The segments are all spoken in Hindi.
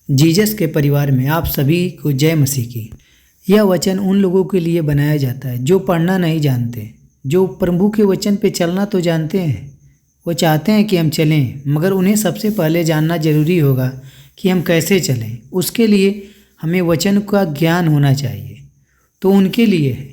जीसस के परिवार में आप सभी को जय मसीह की। यह वचन उन लोगों के लिए बनाया जाता है जो पढ़ना नहीं जानते, जो प्रभु के वचन पे चलना तो जानते हैं। वो चाहते हैं कि हम चलें, मगर उन्हें सबसे पहले जानना जरूरी होगा कि हम कैसे चलें। उसके लिए हमें वचन का ज्ञान होना चाहिए। तो उनके लिए है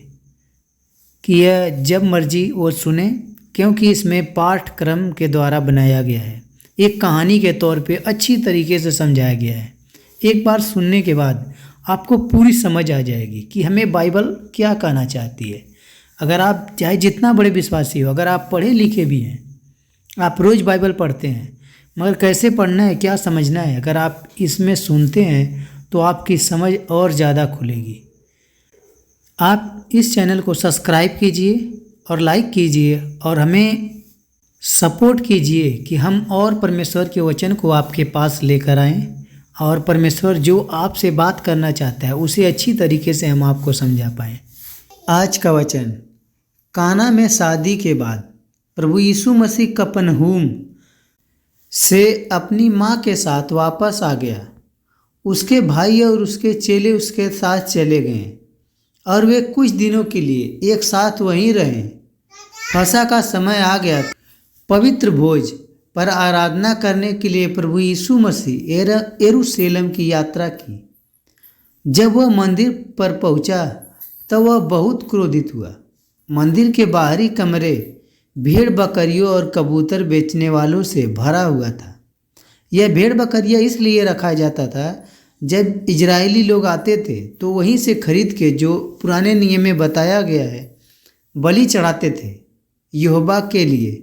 कि यह जब मर्जी वो सुने, क्योंकि इसमें पाठ्यक्रम के द्वारा बनाया गया है। एक कहानी के तौर पे अच्छी तरीके से समझाया गया है। एक बार सुनने के बाद आपको पूरी समझ आ जाएगी कि हमें बाइबल क्या कहना चाहती है। अगर आप चाहे जितना बड़े विश्वासी हो, अगर आप पढ़े लिखे भी हैं, आप रोज़ बाइबल पढ़ते हैं, मगर कैसे पढ़ना है, क्या समझना है, अगर आप इसमें सुनते हैं तो आपकी समझ और ज़्यादा खुलेगी। आप इस चैनल को सब्सक्राइब कीजिए और लाइक कीजिए और हमें सपोर्ट कीजिए कि हम और परमेश्वर के वचन को आपके पास लेकर आएँ और परमेश्वर जो आपसे बात करना चाहता है उसे अच्छी तरीके से हम आपको समझा पाएँ। आज का वचन, काना में शादी के बाद प्रभु यीशु मसीह कफरनहूम से अपनी माँ के साथ वापस आ गया। उसके भाई और उसके चेले उसके साथ चले गए और वे कुछ दिनों के लिए एक साथ वहीं रहे। फसह का समय आ गया। पवित्र भोज पर आराधना करने के लिए प्रभु यीशु मसीह यरूशलेम की यात्रा की। जब वह मंदिर पर पहुंचा तब वह बहुत क्रोधित हुआ। मंदिर के बाहरी कमरे भेड़ बकरियों और कबूतर बेचने वालों से भरा हुआ था। यह भेड़ बकरियां इसलिए रखा जाता था, जब इजरायली लोग आते थे तो वहीं से खरीद के, जो पुराने नियम में बताया गया है, बलि चढ़ाते थे यहोवा के लिए।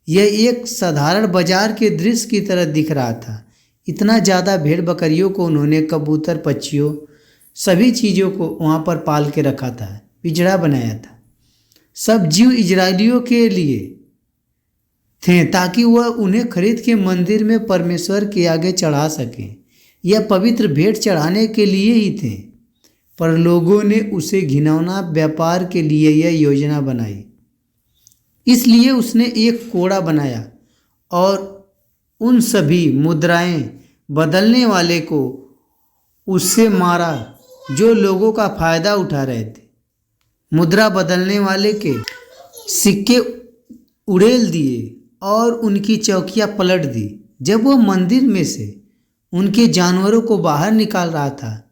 यह एक साधारण बाजार के दृश्य की तरह दिख रहा था। इतना ज़्यादा भेड़ बकरियों को उन्होंने कबूतर, पक्षियों, सभी चीज़ों को वहाँ पर पाल के रखा था, पिंजड़ा बनाया था। सब जीव इजरायलियों के लिए थे ताकि वह उन्हें खरीद के मंदिर में परमेश्वर के आगे चढ़ा सकें। यह पवित्र भेंट चढ़ाने के लिए ही थे, पर लोगों ने उसे घिनौना व्यापार के लिए यह योजना बनाई। इसलिए उसने एक कोड़ा बनाया और उन सभी मुद्राएं बदलने वाले को उससे मारा जो लोगों का फायदा उठा रहे थे। मुद्रा बदलने वाले के सिक्के उड़ेल दिए और उनकी चौकियां पलट दी। जब वो मंदिर में से उनके जानवरों को बाहर निकाल रहा था,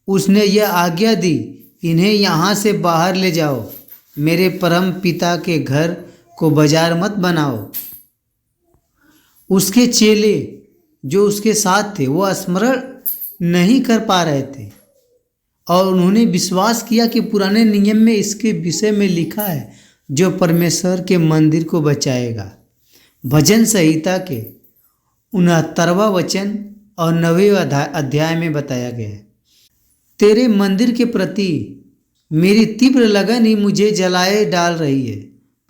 उसने यह आज्ञा दी, इन्हें यहाँ से बाहर ले जाओ, मेरे परम पिता के घर को बाजार मत बनाओ। उसके चेले जो उसके साथ थे वो स्मरण नहीं कर पा रहे थे और उन्होंने विश्वास किया कि पुराने नियम में इसके विषय में लिखा है, जो परमेश्वर के मंदिर को बचाएगा। भजन संहिता के 69वां वचन और 9वें अध्याय में बताया गया है, तेरे मंदिर के प्रति मेरी तीव्र लगन ही मुझे जलाए डाल रही है।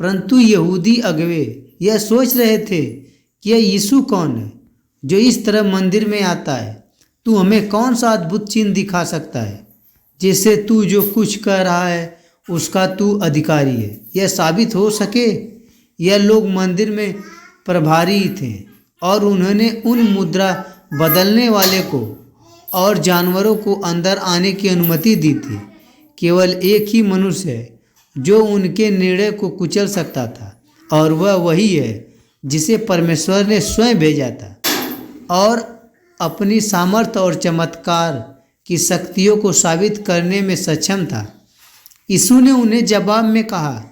परंतु यहूदी अगुवे यह सोच रहे थे कि यह यीशु कौन है जो इस तरह मंदिर में आता है। तू हमें कौन सा अद्भुत चिन्ह दिखा सकता है जिससे तू जो कुछ कर रहा है उसका तू अधिकारी है, यह साबित हो सके। यह लोग मंदिर में प्रभारी थे और उन्होंने उन मुद्रा बदलने वाले को और जानवरों को अंदर आने की अनुमति दी थी। केवल एक ही मनुष्य है जो उनके निर्णय को कुचल सकता था, और वह वही है जिसे परमेश्वर ने स्वयं भेजा था और अपनी सामर्थ्य और चमत्कार की शक्तियों को साबित करने में सक्षम था। यीशु ने उन्हें जवाब में कहा,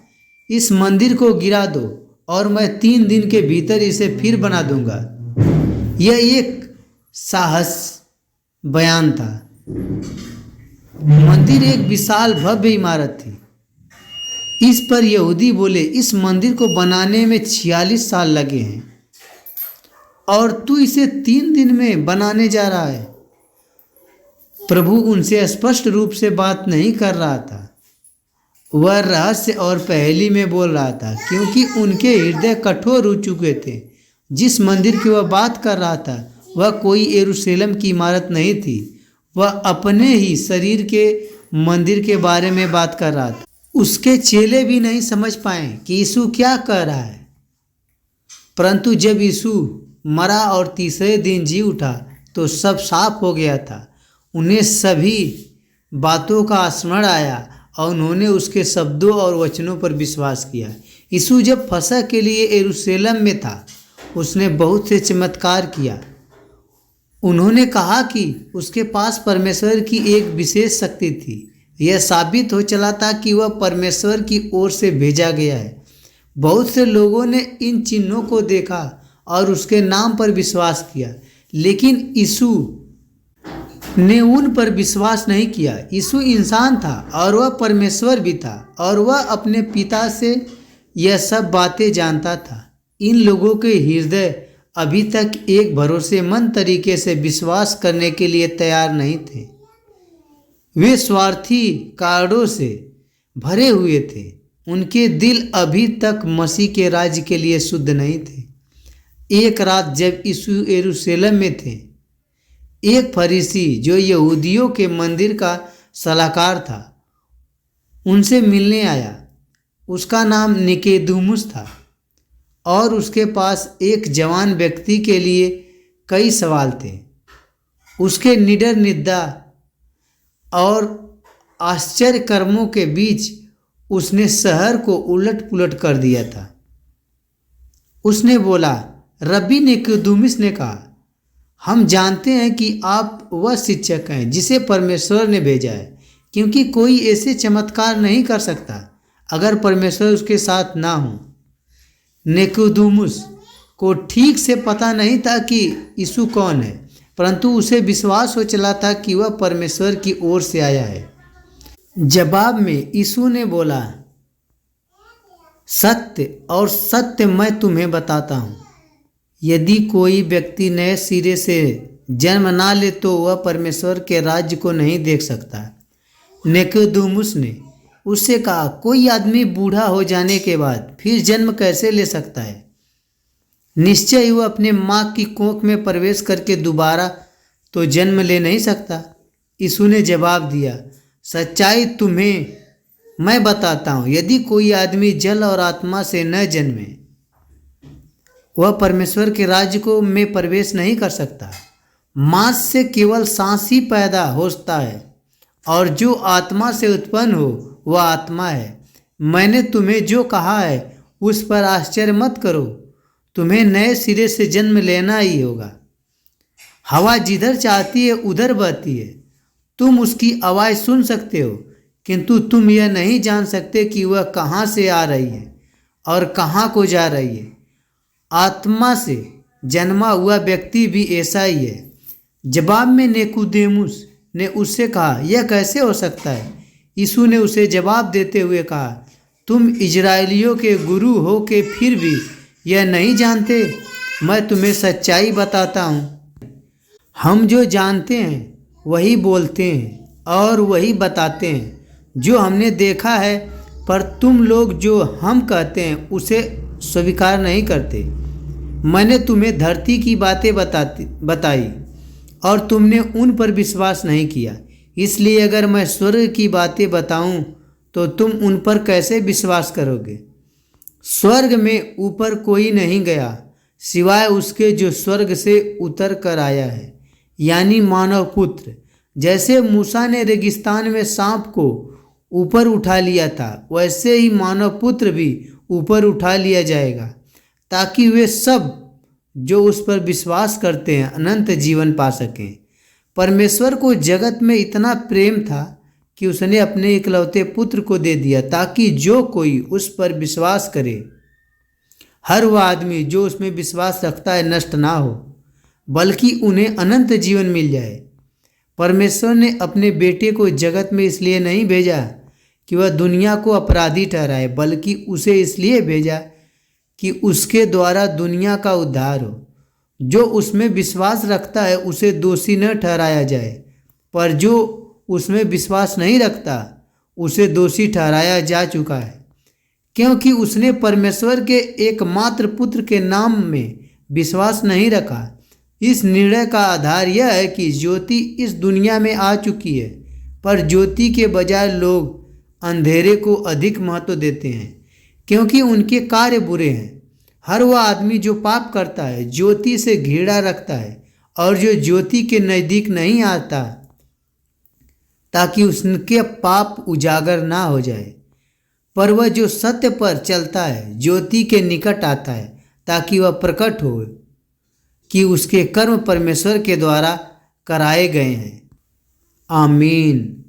इस मंदिर को गिरा दो और मैं 3 दिन के भीतर इसे फिर बना दूंगा। यह एक साहस बयान था। मंदिर एक विशाल भव्य इमारत थी। इस पर यहूदी बोले, इस मंदिर को बनाने में 46 साल लगे हैं और तू इसे 3 दिन में बनाने जा रहा है। प्रभु उनसे स्पष्ट रूप से बात नहीं कर रहा था, वह रहस्य और पहेली में बोल रहा था, क्योंकि उनके हृदय कठोर हो चुके थे। जिस मंदिर की वह बात कर रहा था वह कोई यरूशलेम की इमारत नहीं थी, वह अपने ही शरीर के मंदिर के बारे में बात कर रहा था। उसके चेले भी नहीं समझ पाए कि यीशु क्या कह रहा है। परंतु जब यीशु मरा और तीसरे दिन जी उठा तो सब साफ हो गया था। उन्हें सभी बातों का स्मरण आया और उन्होंने उसके शब्दों और वचनों पर विश्वास किया। यीशु जब फसह के लिए यरूशलेम में था, उसने बहुत से चमत्कार किया। उन्होंने कहा कि उसके पास परमेश्वर की एक विशेष शक्ति थी। यह साबित हो चला था कि वह परमेश्वर की ओर से भेजा गया है। बहुत से लोगों ने इन चिन्हों को देखा और उसके नाम पर विश्वास किया, लेकिन यीशु ने उन पर विश्वास नहीं किया। यीशु इंसान था और वह परमेश्वर भी था और वह अपने पिता से यह सब बातें जानता था। इन लोगों के हृदय अभी तक एक भरोसेमंद तरीके से विश्वास करने के लिए तैयार नहीं थे। वे स्वार्थी कारणों से भरे हुए थे। उनके दिल अभी तक मसीह के राज्य के लिए शुद्ध नहीं थे। एक रात जब यीशु यरूशलेम में थे, एक फरीसी जो यहूदियों के मंदिर का सलाहकार था, उनसे मिलने आया। उसका नाम निकोदेमुस था और उसके पास एक जवान व्यक्ति के लिए कई सवाल थे। उसके निडर निद्रा और आश्चर्य कर्मों के बीच उसने शहर को उलट पुलट कर दिया था। उसने बोला, रब्बी निकोदेमुस ने कहा, हम जानते हैं कि आप वह शिक्षक हैं जिसे परमेश्वर ने भेजा है, क्योंकि कोई ऐसे चमत्कार नहीं कर सकता अगर परमेश्वर उसके साथ ना हो। निकोदेमुस को ठीक से पता नहीं था कि यीशु कौन है, परंतु उसे विश्वास हो चला था कि वह परमेश्वर की ओर से आया है। जवाब में यीशु ने बोला, सत्य और सत्य मैं तुम्हें बताता हूँ, यदि कोई व्यक्ति नए सिरे से जन्म ना ले तो वह परमेश्वर के राज्य को नहीं देख सकता। निकोदेमुस ने उससे कहा, कोई आदमी बूढ़ा हो जाने के बाद फिर जन्म कैसे ले सकता है? निश्चय ही वह अपने माँ की कोख में प्रवेश करके दोबारा तो जन्म ले नहीं सकता। यीशु ने जवाब दिया, सच्चाई तुम्हें मैं बताता हूँ, यदि कोई आदमी जल और आत्मा से न जन्मे वह परमेश्वर के राज्य को में प्रवेश नहीं कर सकता। मांस से केवल सांस ही पैदा होता है और जो आत्मा से उत्पन्न हो वह आत्मा है। मैंने तुम्हें जो कहा है उस पर आश्चर्य मत करो, तुम्हें नए सिरे से जन्म लेना ही होगा। हवा जिधर चाहती है उधर बहती है, तुम उसकी आवाज़ सुन सकते हो, किंतु तुम यह नहीं जान सकते कि वह कहाँ से आ रही है और कहाँ को जा रही है। आत्मा से जन्मा हुआ व्यक्ति भी ऐसा ही है। जवाब में निकोदेमुस ने उससे कहा, यह कैसे हो सकता है? यीशु ने उसे जवाब देते हुए कहा, तुम इजराइलियों के गुरु हो के फिर भी यह नहीं जानते? मैं तुम्हें सच्चाई बताता हूँ, हम जो जानते हैं वही बोलते हैं और वही बताते हैं जो हमने देखा है, पर तुम लोग जो हम कहते हैं उसे स्वीकार नहीं करते। मैंने तुम्हें धरती की बातें बताई और तुमने उन पर विश्वास नहीं किया। इसलिए अगर मैं स्वर्ग की बातें बताऊं तो तुम उन पर कैसे विश्वास करोगे? स्वर्ग में ऊपर कोई नहीं गया सिवाय उसके जो स्वर्ग से उतर कर आया है, यानी मानव पुत्र। जैसे मूसा ने रेगिस्तान में सांप को ऊपर उठा लिया था, वैसे ही मानव पुत्र भी ऊपर उठा लिया जाएगा, ताकि वे सब जो उस पर विश्वास करते हैं अनंत जीवन पा सकें। परमेश्वर को जगत में इतना प्रेम था कि उसने अपने इकलौते पुत्र को दे दिया, ताकि जो कोई उस पर विश्वास करे, हर वह आदमी जो उसमें विश्वास रखता है नष्ट ना हो, बल्कि उन्हें अनंत जीवन मिल जाए। परमेश्वर ने अपने बेटे को जगत में इसलिए नहीं भेजा कि वह दुनिया को अपराधी ठहराए, बल्कि उसे इसलिए भेजा कि उसके द्वारा दुनिया का उद्धार हो। जो उसमें विश्वास रखता है उसे दोषी न ठहराया जाए, पर जो उसमें विश्वास नहीं रखता उसे दोषी ठहराया जा चुका है, क्योंकि उसने परमेश्वर के एकमात्र पुत्र के नाम में विश्वास नहीं रखा। इस निर्णय का आधार यह है कि ज्योति इस दुनिया में आ चुकी है, पर ज्योति के बजाय लोग अंधेरे को अधिक महत्व देते हैं, क्योंकि उनके कार्य बुरे हैं। हर वह आदमी जो पाप करता है ज्योति से घृणा रखता है और जो ज्योति के नज़दीक नहीं आता ताकि उसके पाप उजागर ना हो जाए, पर वह जो सत्य पर चलता है ज्योति के निकट आता है ताकि वह प्रकट हो कि उसके कर्म परमेश्वर के द्वारा कराए गए हैं। आमीन।